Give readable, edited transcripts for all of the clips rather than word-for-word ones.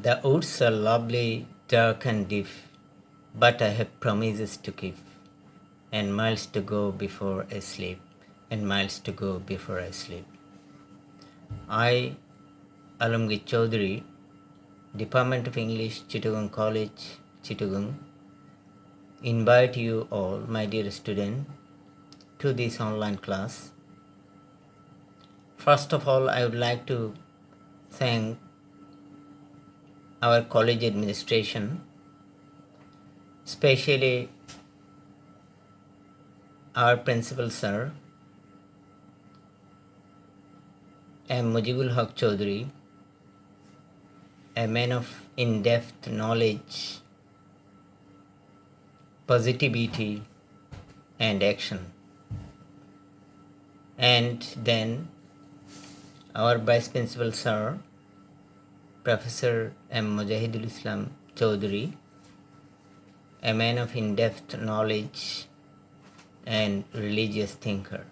The woods are lovely, dark and deep, but I have promises to keep, and miles to go before I sleep, and miles to go before I sleep. I, Alamgir Chaudhary, Department of English, Chittagong College, Chittagong, invite you all, my dear student, to this online class. First of all, I would like to thank our college administration, especially our principal sir, M. Mujibul Haq Chaudhary, a man of in-depth knowledge, positivity, and action. And then our vice principal sir, Professor M. Mujahidul Islam Chaudhary, a man of in-depth knowledge and religious thinker.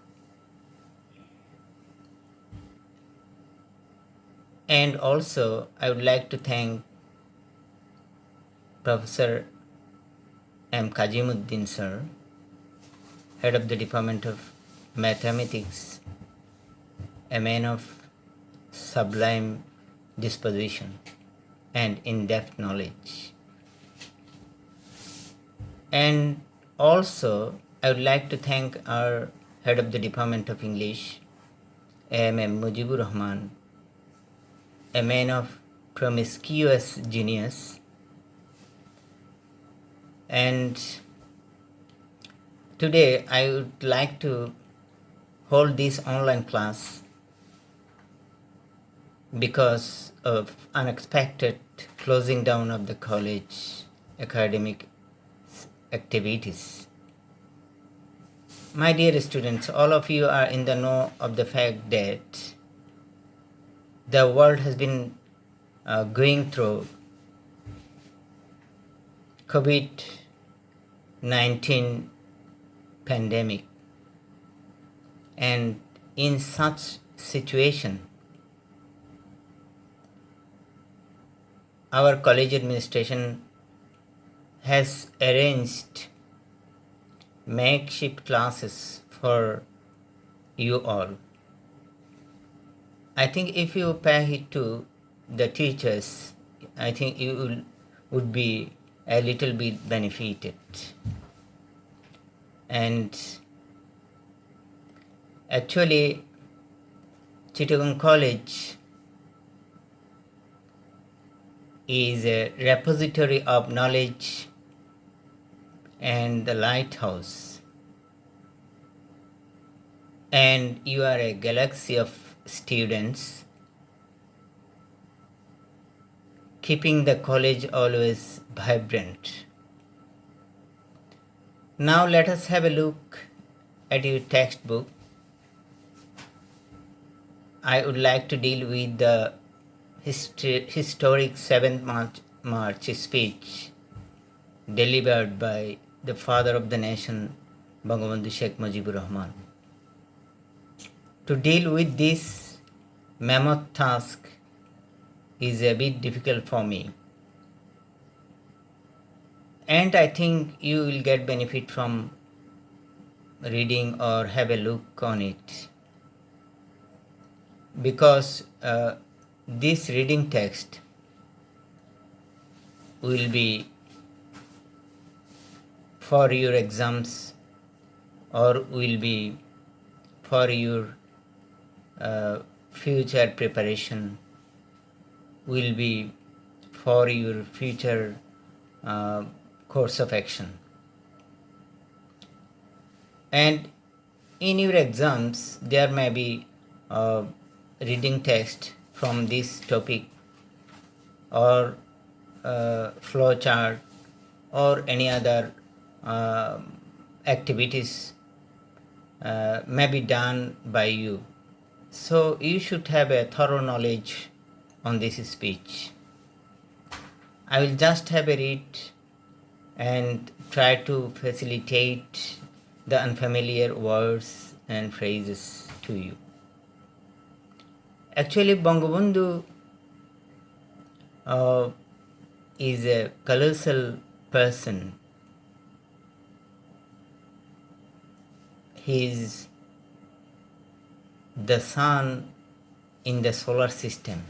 And also, I would like to thank Professor M. Kajimuddin sir, head of the Department of Mathematics, a man of sublime disposition and in-depth knowledge. And also, I would like to thank our head of the Department of English, A.M.M. Mujibur Rahman, a man of promiscuous genius. And today I would like to hold this online class because of unexpected closing down of the college academic activities. My dear students, all of you are in the know of the fact that the world has been going through COVID-19 pandemic, and in such situation, our college administration has arranged makeshift classes for you all. I think if you pay it to the teachers, I think you would be a little bit benefited. And actually, Chittagong College is a repository of knowledge and the lighthouse. And you are a galaxy of students, keeping the college always vibrant. Now let us have a look at your textbook. I would like to deal with the historic 7th March speech delivered by the father of the nation, Bangabandhu Sheikh Mujibur Rahman. To deal with this mammoth task is a bit difficult for me. And I think you will get benefit from reading or have a look on it. Because this reading text will be for your exams or will be for your future preparation, will be for your future course of action. And in your exams, there may be reading text from this topic or flow chart or any other activities may be done by you. So you should have a thorough knowledge on this speech. I will just have a read and try to facilitate the unfamiliar words and phrases to you. Actually, Bangabandhu uh, is a colossal person. He is the sun in the solar system.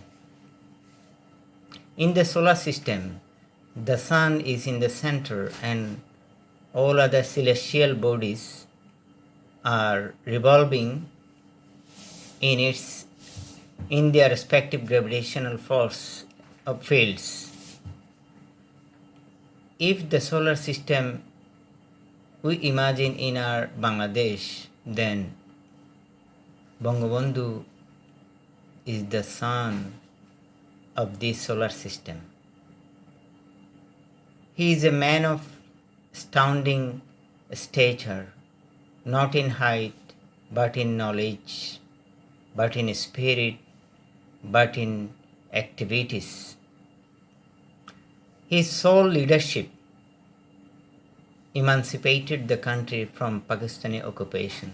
In the solar system, the sun is in the center and all other celestial bodies are revolving in their respective gravitational force of fields. If the solar system we imagine in our Bangladesh, then Bangabandhu is the sun of this solar system. He is a man of astounding stature, not in height, but in knowledge, but in spirit, but in activities. His sole leadership emancipated the country from Pakistani occupation.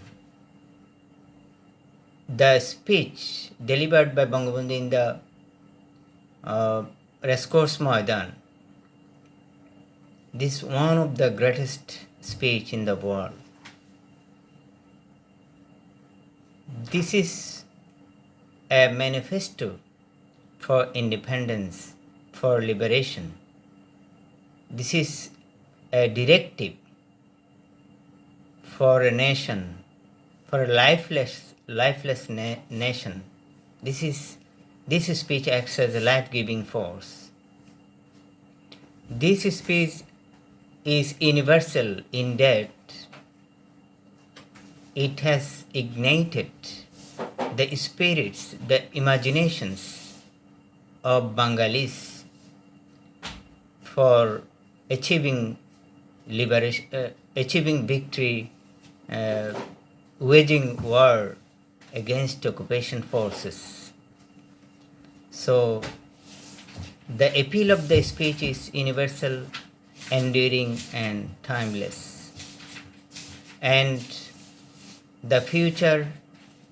The speech delivered by Bangabandhu in the Racecourse Maidan, this is one of the greatest speech in the world. This is a manifesto for independence, for liberation. This is a directive for a nation, for a lifeless nation. This speech acts as a life-giving force. This speech is universal in that it has ignited the spirits, the imaginations of Bengalis for achieving liberation, achieving victory, waging war against occupation forces. So the appeal of the speech is universal, enduring and timeless. And the future,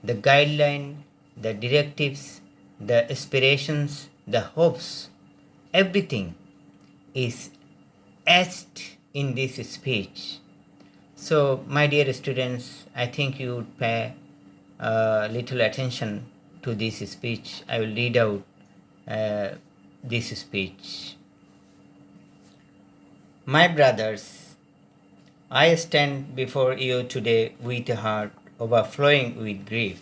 the guideline, the directives, the aspirations, the hopes, everything is etched in this speech. So, my dear students, I think you would pay little attention to this speech. I will read out this speech. My brothers, I stand before you today with a heart overflowing with grief.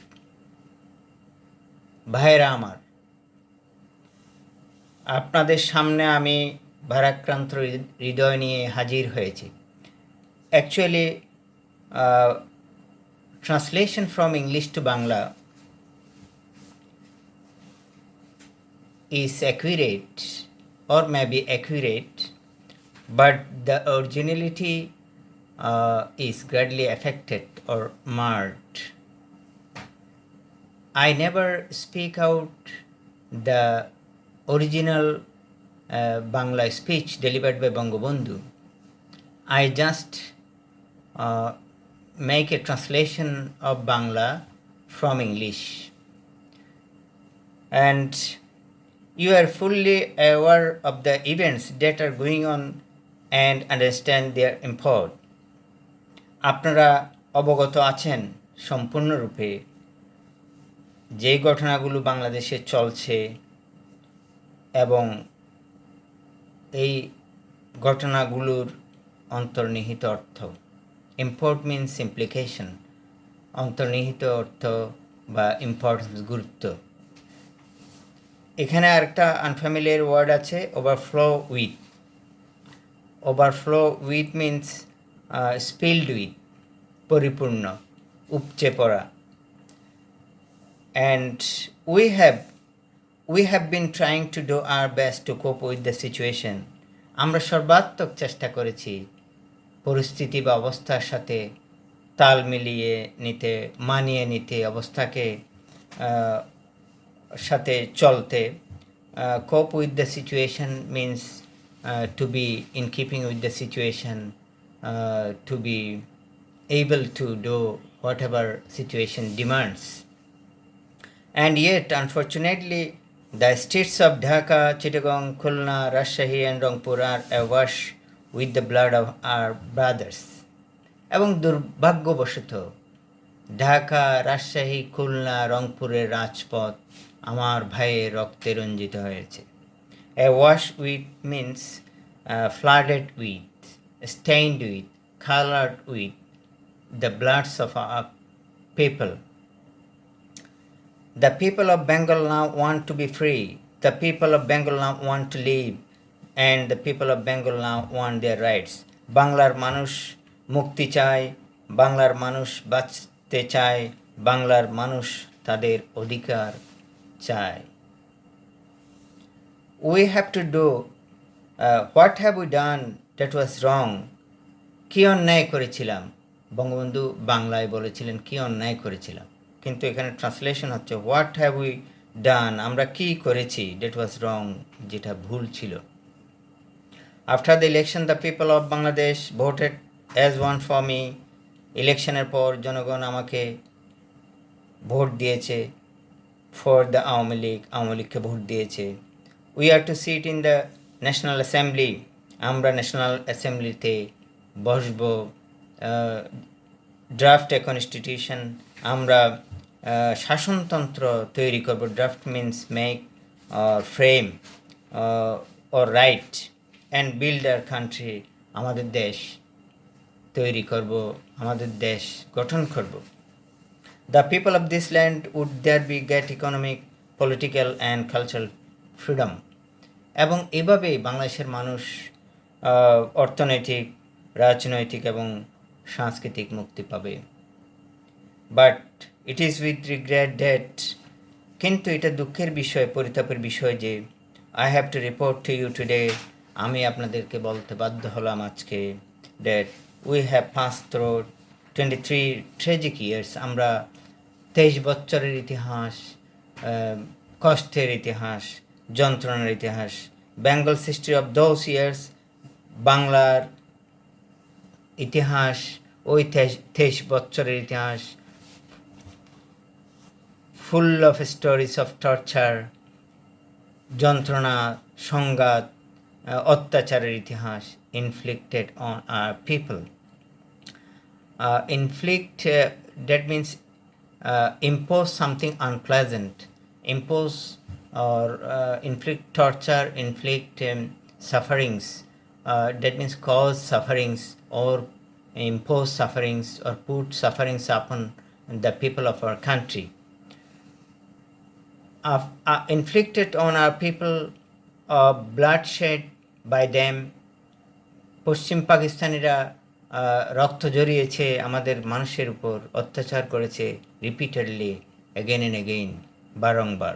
ভাইরা আমার, আপনাদের সামনে আমি ভারাক্রান্ত হৃদয় নিয়ে হাজির হয়েছি. Actually, translation from English to Bangla is accurate or may be accurate, but the originality is greatly affected or marred. I never speak out the original Bangla speech delivered by Bangabandhu. I just make a translation of Bangla from English. And you are fully aware of the events that are going on and understand their import. আপনারা অবগত আছেন সম্পূর্ণরূপে যে ঘটনাগুলো বাংলাদেশে চলছে এবং এই ঘটনাগুলোর অন্তর্নিহিত অর্থ. ইম্পোর্ট মিনস ইমপ্লিকেশন, অন্তর্নিহিত অর্থ বা ইম্পর্টেন্স, গুরুত্ব. এখানে আরেকটা আনফ্যামিলিয়ার ওয়ার্ড আছে, overflow with. Overflow with means spelled with, পরিপূর্ণ, উপচে পড়া. And we have been trying to do our best to cope with the situation. আমরা সর্বাত্মক চেষ্টা করেছি পরিস্থিতি বা অবস্থার সাথে তাল মিলিয়ে নিতে, মানিয়ে নিতে, অবস্থাকে সাথে চলতে. Cope with the situation means to be in keeping with the situation, to be able to do whatever situation demands. And yet, unfortunately, The streets of Dhaka, Chittagong, Khulna, Rajshahi and Rangpur are awash with the blood of our brothers. এবং দুর্ভাগ্যবশত ঢাকা, রাজশাহী, খুলনা, রংপুরের রাজপথ আমার ভাইয়ের রক্তে রঞ্জিত হয়েছে। Awash with means flooded with, stained with, colored with the bloods of our people. The people of Bengal now want to be free. The people of Bengal now want to live. And the people of Bengal now want their rights. বাংলার মানুষ মুক্তি চায়, বাংলার মানুষ বাঁচতে চায়, বাংলার মানুষ তাদের অধিকার চায়। We have to do what have we done that was wrong? কি অন্যায় করেছিলাম? বঙ্গবন্ধু বাংলায় বলেছিলেন কি অন্যায় করেছিলাম, কিন্তু এখানে ট্রান্সলেশন হচ্ছে হোয়াট হ্যাভ উই ডান, আমরা কি করেছি, ডেট ওয়াজ রং, যেটা ভুল ছিল। After the election the people of Bangladesh voted as one for me, ইলেকশনের পর জনগণ আমাকে ভোট দিয়েছে, ফর দ্য আওয়ামী লীগকে ভোট দিয়েছে। We are to sit in the national assembly, আমরা ন্যাশনাল অ্যাসেম্বলিতে বসব। ড্রাফট এ কনস্টিটিউশন, আমরা শাসনতন্ত্র তৈরি করব। Draft means make or frame or write and build our country, আমাদের দেশ তৈরি করব, আমাদের দেশ গঠন করব। The people of this land would there be get economic, political and cultural freedom. এবং এভাবেই বাংলাদেশের মানুষ অর্থনৈতিক, রাজনৈতিক এবং সাংস্কৃতিক মুক্তি পাবে। But it is with regret that, কিন্তু এটা দুঃখের বিষয়, পরিতাপের বিষয় যে I have to report to you today, আমি আপনাদেরকে বলতে বাধ্য হলাম আজকে, that we have pass through 23 tragic years, আমরা 23 বছরের ইতিহাস, কষ্টের ইতিহাস, যন্ত্রণার ইতিহাস। Bengal history of those years, বাংলার ইতিহাস ওই 23 বছরের ইতিহাস, full of stories of torture, যন্ত্রণা, সংঘাত, অত্যাচারের ইতিহাস। Inflicted on our people, inflict that means impose something unpleasant, impose or inflict torture, inflict sufferings, that means cause sufferings or impose sufferings or put sufferings upon the people of our country. Inflicted on our people bloodshed by them. পশ্চিম পাকিস্তানিরা রক্ত জড়িয়েছে আমাদের মানুষের উপর, অত্যাচার করেছে repeatedly, again and again, বারংবার।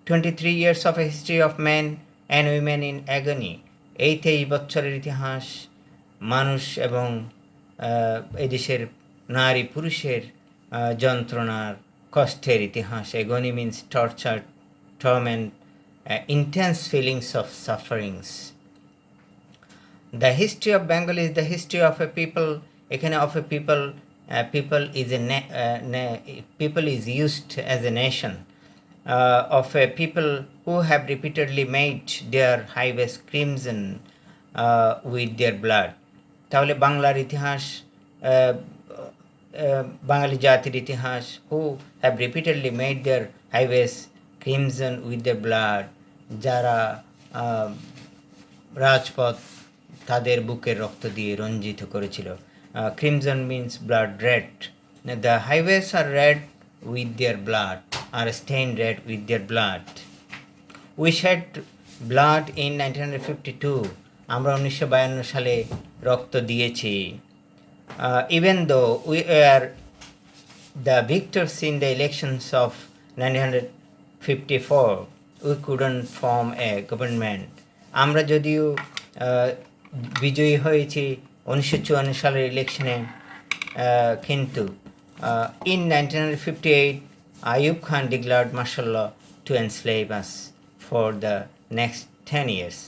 23 years of a history of men and women in agony, এই 23 বছরের ইতিহাস মানুষ এবং এই দেশের নারী পুরুষের যন্ত্রণার, কষ্টের ইতিহাস। Agony means torture, torment, intense feelings of sufferings. The history of Bengal is the history of a people. এখানে of a people, people is people is used as a nation, of a people who have repeatedly made their highways crimson with their blood. তাহলে বাংলার ইতিহাস, বাঙালি জাতির ইতিহাস, who have repeatedly made their highways crimson with their blood, যারা রাজপথ তাদের বুকের রক্ত দিয়ে রঞ্জিত করেছিল। Crimson means blood, red. The highways are red with their blood, are stain red with their blood. We shed blood in 1952, আমরা 1952 সালে রক্ত দিয়েছি। Even though we are the victors in the elections of 1954, we couldn't form a government. আমরা যদিও বিজয়ী হয়েছি 1954 সালের ইলেকশনে, কিন্তু in 1958 Ayub Khan declared martial law to enslave us for the next 10 years.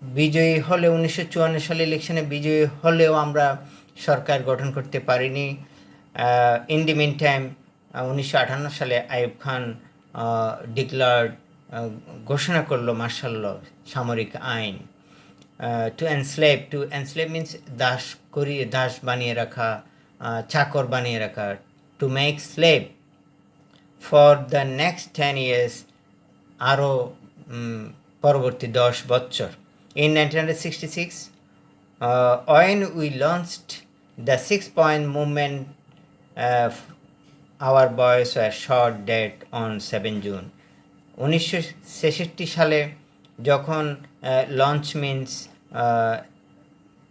বিজয়ী হলে 1954 সালে ইলেকশনে বিজয়ী হলেও আমরা সরকার গঠন করতে পারিনি। ইন দি মিন টাইম 1958 সালে আইয়ুব খান ডিক্লার্ড ঘোষণা করলো মার্শাল ল, সামরিক আইন। টু এনস্লেভ মিন্স দাস করিয়ে, দাস বানিয়ে রাখা, চাকর বানিয়ে রাখা। To make slave for the next 10 years, আরও পরবর্তী 10 বছর। In 1966, when we launched the 6-point movement, our boys were shot dead on 7 June. 1966 সালে যখন লঞ্চ মিন্স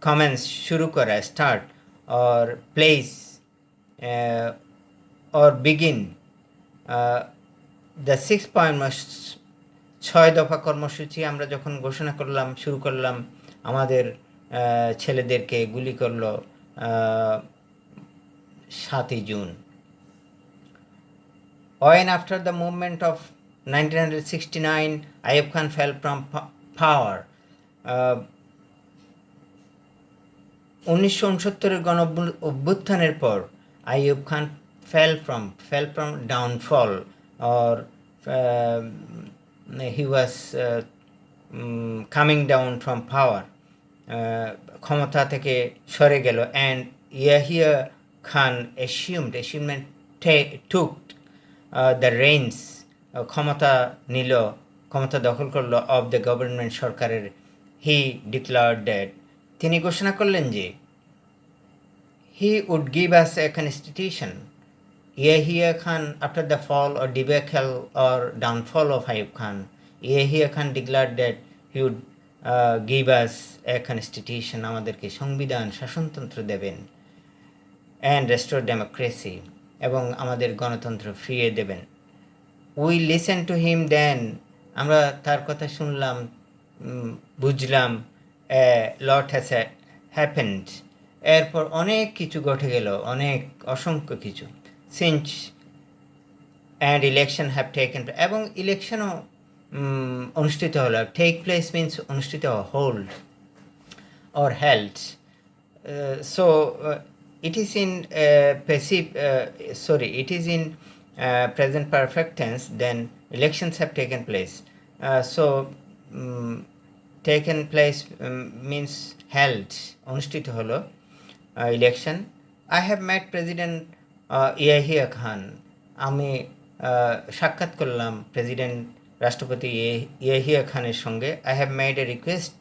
কমেন্স, শুরু করা, start, or place, or begin the 6-point, 6 দফা কর্মসূচি আমরা যখন ঘোষণা করলাম, শুরু করলাম, আমাদের ছেলেদেরকে গুলি করলো 7 June. When after the movement of 1969, Ayub Khan fell from power, 1969 গণ অভ্যুত্থানের পর Ayub Khan fell from downfall, or he was coming down from power, ক্ষমতা থেকে সরে গেল। and Yahya Khan took the reins, ক্ষমতা নিল, ক্ষমতা দখল করলো of the government, সরকারের। he declared that, তিনি ঘোষণা করলেন যে he would give us a constitution. Yahya Khan, after the fall or debacle or downfall of Ayub Khan, Yahya Khan declared that he would give us a constitution, আমাদেরকে সংবিধান, শাসনতন্ত্র দেবেন, and restore democracy, এবং আমাদের গণতন্ত্র ফিরিয়ে দেবেন। We listened to him then, আমরা তার কথা শুনলাম, বুঝলাম। a lot has happened, এরপর অনেক কিছু ঘটে গেল, অনেক অসংখ্য কিছু। since and election have taken, এবং ইলেকশনও অনুষ্ঠিত হলো। take place means অনুষ্ঠিত, hold or held. So it is in it is in present perfect tense, then elections have taken place. Taken place means held, অনুষ্ঠিত হলো election. I have met President Yahya Khan, আমি সাক্ষাৎ করলাম president, রাষ্ট্রপতি ইয়াহিয়া খানের সঙ্গে। I have made a request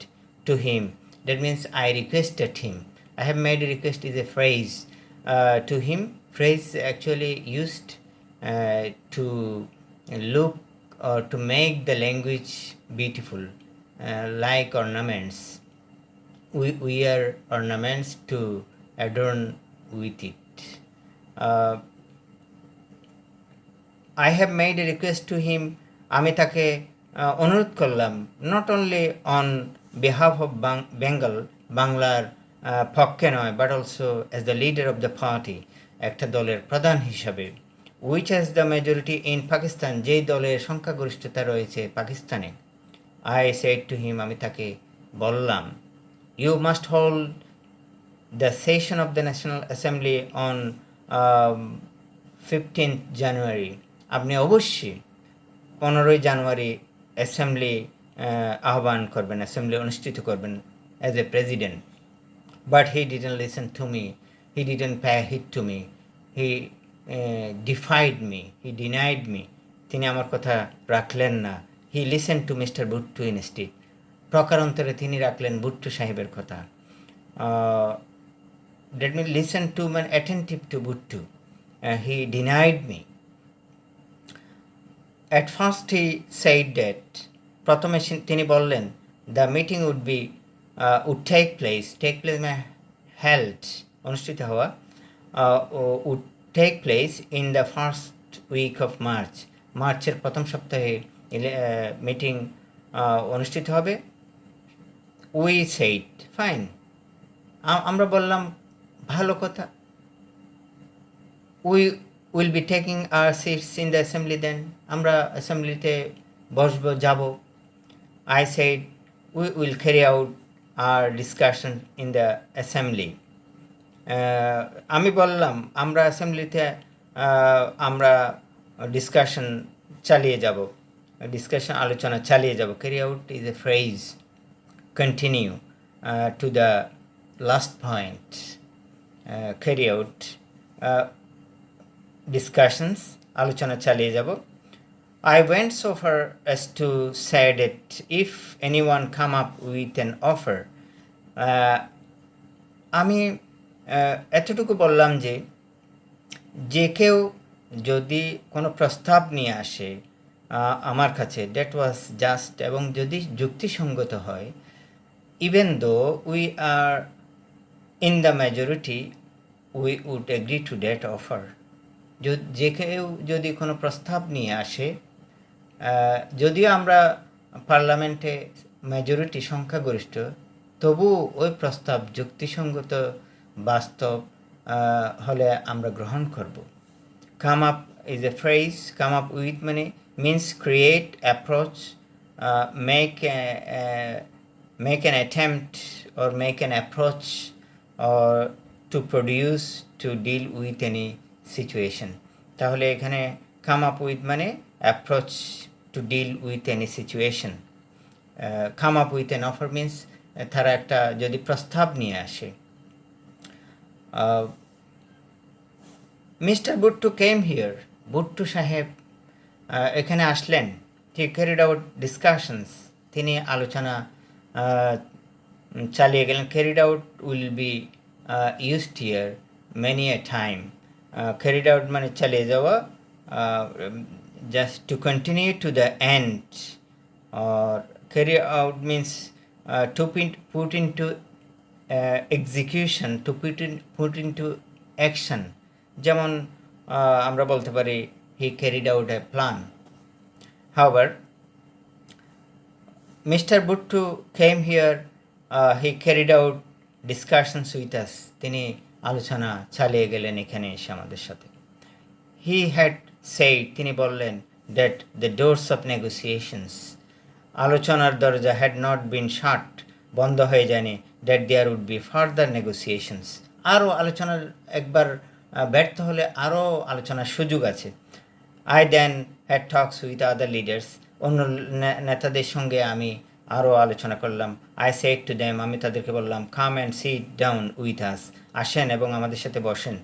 to him, that means I requested him. I have made a request is a phrase to him. Phrase actually used to look or to make the language beautiful, like ornaments. We wear ornaments to adorn with it. I have made a request to him, আমি তাকে অনুরোধ করলাম, not only on behalf of Bengal, বাংলার পক্ষে নয়, but also as the leader of the party, একটা দলের প্রধান হিসাবে, which has the majority in Pakistan, যেই দলের সংখ্যাগরিষ্ঠতা রয়েছে পাকিস্তানে। I said to him, আমি তাকে বললাম, you must hold the session of the National Assembly on 15th January. আপনি অবশ্যই 15 জানুয়ারি অ্যাসেম্বলি আহ্বান করবেন, অ্যাসেম্বলি অনুষ্ঠিত করবেন as a president. But he didn't listen to me, he didn't pay heed to me, he defied me, he denied me. তিনি আমার কথা রাখলেন না। He listen to mister Bhutto instead, প্রকারান্তরে তিনি রাখলেন ভুট্টো সাহেবের কথা। Let me listen to man attentive to Bhutto. He denied me. At first he said that, প্রথমে তিনি বললেন, the meeting would take place held, অনুষ্ঠিত হওয়া, would take place in the first week of March, মার্চের প্রথম সপ্তাহে meeting অনুষ্ঠিত হবে। We said fine, আমরা বললাম ভালো কথা, we will be taking our seats in the assembly then, আমরা অ্যাসেম্বলিতে বসবো, যাব। I said we will carry out our discussion in the assembly. আমি বললাম আমরা অ্যাসেম্বলিতে আমরা ডিসকাশন চালিয়ে যাব, ডিসকাশন আলোচনা চালিয়ে যাব। Carry out is a phrase, continue to the last point, carry out discussions, আলোচনা চালিয়ে যাব। I went so far as to say that if anyone come up with an offer, আমি এতটুকু বললাম যে যে কেউ যদি কোনো প্রস্তাব নিয়ে আসে আমার কাছে, দ্যাট ওয়াজ জাস্ট, এবং যদি যুক্তিসঙ্গত হয়, even though we are in the majority we would agree to that offer. যে কেউ যদি কোনো প্রস্তাব নিয়ে আসে, যদিও আমরা পার্লামেন্টে মেজরিটি সংখ্যাগরিষ্ঠ, তবু ওই প্রস্তাব যুক্তিসঙ্গত বাস্তব হলে আমরা গ্রহণ করব। Come up is a phrase, come up with মানে means create, approach, make an attempt or make an approach or to produce, to deal with any situation. তাহলে এখানে come up with মানে approach to deal with any situation. Come up with an offer means তারা একটা যদি প্রস্তাব নিয়ে আসে। Mister বুট্টু came here, বুট্টু সাহেব এখানে আসলেন। হি ক্যারিড আউট ডিসকাশনস, তিনি আলোচনা চালিয়ে গেলেন। Carried out will be used here many a time. Carried out মানে চালিয়ে যাওয়া, just to continue to the end, or carry out means to put into execution, to put into action. যেমন আমরা বলতে পারি he carried out a plan. However, Mr. Buttu came here, he carried out discussions with us. তিনি আলোচনা চালিয়ে গেলেন এখানে এসে আমাদের সাথে। He had said, তিনি বললেন, that the doors of negotiations, আলোচনার দরজা had not been shut, বন্ধ হয়ে যায়নি, that there would be further negotiations, আরও আলোচনার একবার ব্যর্থ হলে আরও আলোচনার সুযোগ আছে। I then had talks with other leaders, অন্য নেতাদের সঙ্গে আমি আরও আলোচনা করলাম। I said to them, আমি তাদেরকে বললাম, come and sit down with us, আসেন এবং আমাদের সাথে বসেন।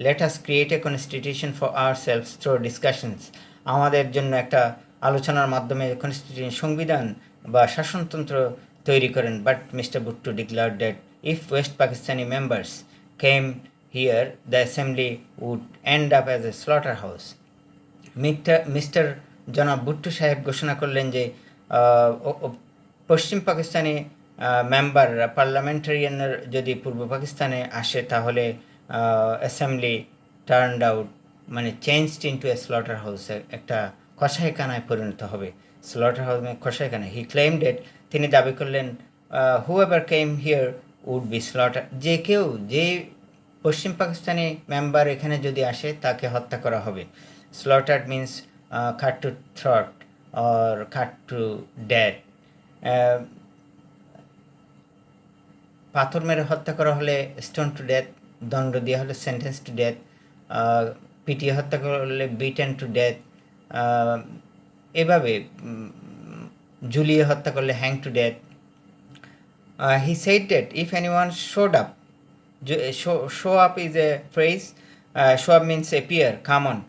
Let us create a constitution for ourselves through discussions, আমাদের জন্য একটা আলোচনার মাধ্যমে কনস্টিটিউশন, সংবিধান বা শাসনতন্ত্র তৈরি করেন। But mister Bhutto declared that if West Pakistani members came here, the assembly would end up as a slaughter house. Mister জনাব বুট্টু সাহেব ঘোষণা করলেন যে পশ্চিম পাকিস্তানি মেম্বার, পার্লামেন্টারিয়ানের যদি পূর্ব পাকিস্তানে আসে, তাহলে অ্যাসেম্বলি টার্নড আউট মানে চেঞ্জড ইন্টু এ স্লটার হাউস, একটা কসাইখানায় পরিণত হবে। স্লটার হাউস মানে কসাইখানা। হি ক্লেইম ডেট, তিনি দাবি করলেন, whoever came here would be slaughter, যে কেউ, যে পশ্চিম পাকিস্তানি মেম্বার এখানে যদি আসে তাকে হত্যা করা হবে। Slaughtered means cut to throat or cut to death. পাথর মেরে হত্যা করা হলে স্টোন টু ডেথ, দণ্ড দেওয়া হলে সেন্টেন্স টু ডেথ, পিটিয়ে হত্যা করলে বিটেন টু ডেথ, এভাবে ঝুলিয়ে হত্যা করলে hang to death. He said that if anyone showed up, show up is a phrase, show up means appear, come on,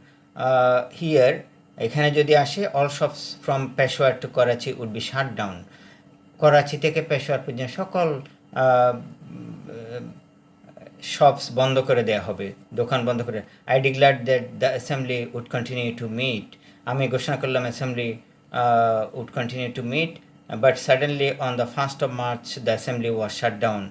here এখানে যদি আসে, all shops from Peshawar to Karachi would be shut down, Karachi থেকে পেশোয়ার পর্যন্ত সকল shops বন্ধ করে দেওয়া হবে, দোকান বন্ধ করে। I declared that the assembly would continue to meet, আমি ঘোষণা করলাম assembly would continue to meet, but suddenly on the 1st of March the assembly was shut down.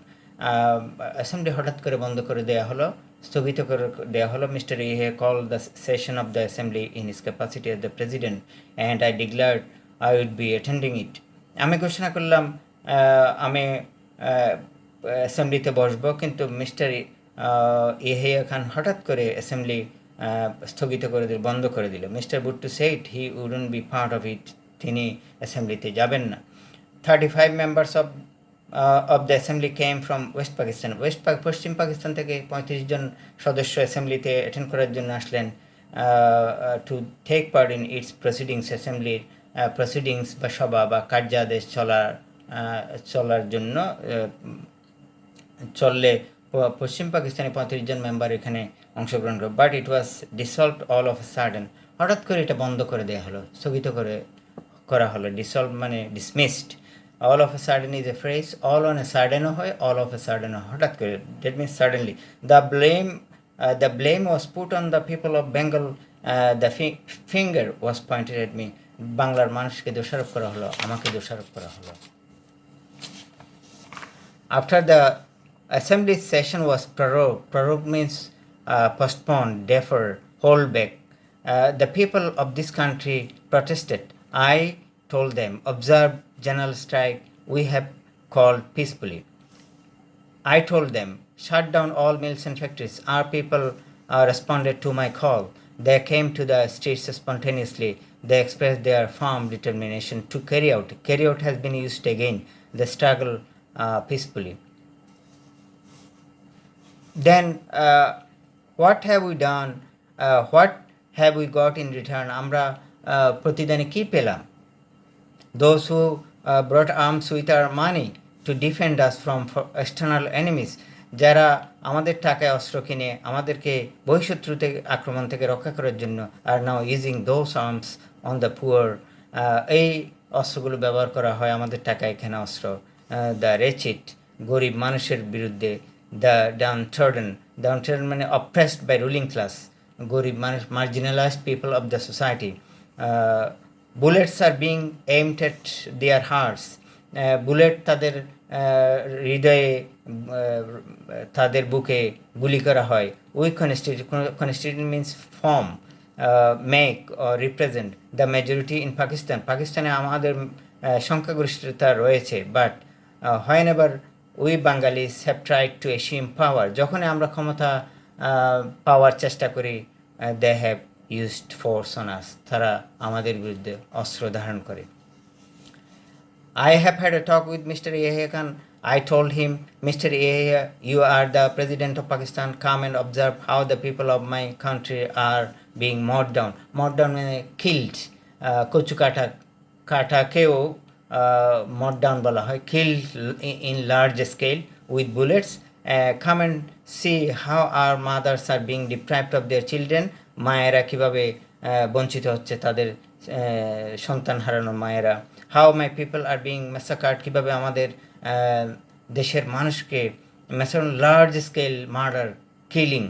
Assembly হঠাৎ করে বন্ধ করে দেওয়া হলো, স্থগিত করে দেওয়া হলো। Mister Yahya call the session of the assembly in his capacity as the president and I declared I would be attending it. আমি ঘোষণা করলাম আমি অ্যাসেম্বলিতে বসবো, কিন্তু মিস্টার ইহিয়া খান হঠাৎ করে অ্যাসেম্বলি স্থগিত করে দিল, বন্ধ করে দিল। Mister Bhutto said he wouldn't be part of it, তিনি অ্যাসেম্বলিতে যাবেন না। 35 members of the assembly came from West Pakistan, পশ্চিম পাকিস্তান থেকে 35 জন সদস্য অ্যাসেম্বলিতে অ্যাটেন্ড করার জন্য আসলেন। to take part in its proceedings, assembly proceedings বা সভা বা কার্যাদেশ চলার জন্য চললে পশ্চিম পাকিস্তানি 35 জন মেম্বার এখানে অংশগ্রহণ করে, but it was dissolved all of a sudden. হঠাৎ করে এটা বন্ধ করে দেওয়া হলো, স্থগিত করা হলো। ডিসলভ মানে dismissed. All of a sudden is a phrase, all on a সাডেনও হয়, অল অফ এ সাডেনও হঠাৎ করে, that means suddenly. The blame was put on the people of Bengal, the finger was pointed at me. বাংলার মানুষকে দোষারোপ করা হলো, আমাকে দোষারোপ করা হলো। After the assembly session was prorogued, prorogued means postponed, defer, hold back. The people of this country protested. I told them, observe general strike we have called peacefully. I told them, shut down all mills and factories. Our people responded to my call. They came to the streets spontaneously. They expressed their firm determination to carry out. Carry out has been used again. The struggle peacefully. Then what have we done? What have we got in return? আমরা প্রতিদানে কি পেলাম? Those who brought arms with our money to defend us from external enemies, যারা আমাদের টাকায় অস্ত্র কিনে আমাদেরকে বহিঃশত্রু থেকে আক্রমণ থেকে রক্ষা করার জন্য আর নাও using those arms on the poor, এই অস্ত্রগুলো ব্যবহার করা হয় আমাদের টাকায় কেনা অস্ত্র, দ্য রেচিট গরিব মানুষের বিরুদ্ধে, দ্য ডাউনটার্ন মানে অপ্রেসড বাই রুলিং ক্লাস, গরিব মানুষ, marginalised people of the society. Bullets are being aimed at their hearts, bullet তাদের হৃদয়ে, তাদের বুকে গুলি করা হয়। We constitute means form, make or represent the majority in Pakistan. পাকিস্তানে আমাদের সংখ্যাগরিষ্ঠতা রয়েছে, but whenever we Bengalis have tried to assume power, যখন আমরা ক্ষমতা পাওয়ার চেষ্টা করি, they have used force on আস, তারা আমাদের বিরুদ্ধে অস্ত্র ধারণ করে। I have had a talk with Mr. Yahya Khan. I told him, Mr. Yahya, you are the President of Pakistan. Come and observe how the people of my country are being mowed down. Mowed down means killed. কচু কাটাকেও mowed down বলা হয়, killed in large scale with bullets. Come and see how our mothers are being deprived of their children. মায়েরা কীভাবে বঞ্চিত হচ্ছে, তাদের সন্তান হারানো মায়েরা। How my people are being massacred, কীভাবে আমাদের দেশের মানুষকে লার্জ স্কেল মার্ডার, কিলিং,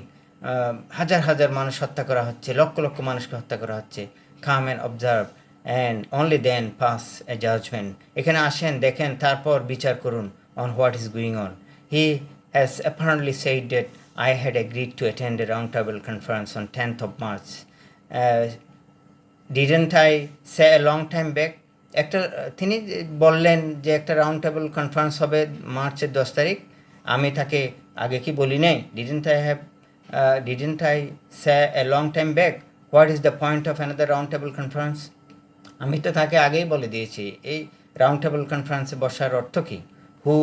হাজার হাজার মানুষ হত্যা করা হচ্ছে, লক্ষ লক্ষ মানুষকে হত্যা করা হচ্ছে। Come and observe and only then pass a judgement, এখানে আসেন, দেখেন, তারপর বিচার করুন on what is going on. He has apparently said that I had agreed to attend a roundtable conference on 10th of March. Didn't I say a long time back? তিনি বললেন যে একটা রাউন্ড টেবল কনফারেন্স হবে মার্চের 10 তারিখ। আমি তাকে আগে কি বলি নাই? Didn't I say a long time back? What is the point of another round table conference? আমি তো তাকে আগেই বলে দিয়েছি এই রাউন্ড টেবল কনফারেন্সে বসার অর্থ কী। হু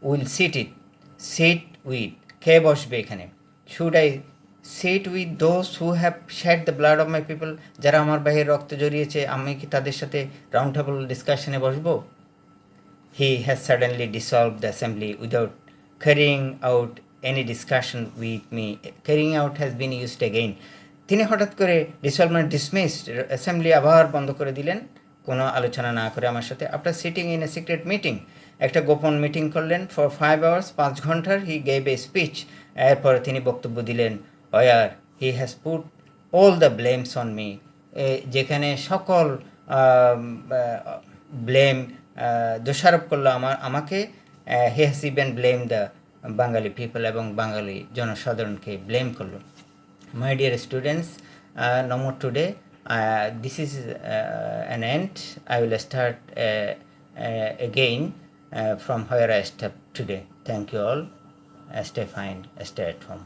উইল সিট উইথ, কে বসবে এখানে? Should I sit with those who have shed the blood of my people, যারা আমার ভাইয়ের রক্ত জড়িয়েছে, আমি কি তাদের সাথে রাউন্ড টেবল ডিসকাশনে বসবো? He has suddenly dissolved the assembly without carrying out any discussion with me. Carrying out has been used again. তিনি হঠাৎ করে ডিসলভমেন্ট ডিসমিসড, অ্যাসেম্বলি আবার বন্ধ করে দিলেন কোনো আলোচনা না করে আমার সাথে। After sitting in a secret meeting, একটা গোপন মিটিং করলেন ফর 5 hours, 5 ঘন্টার। হি গেভ এ স্পিচ, এরপরে তিনি বক্তব্য দিলেন। Where he has put all the blames on me, যেখানে সকল ব্লেম দোষারোপ করলো আমাকে। He has even blame the Bengali people, এবং বাঙালি জনসাধারণকে ব্লেম করলো। My dear students, no more today. This is an end. I will start again from where I stopped today. Thank you all. Stay fine, stay at home.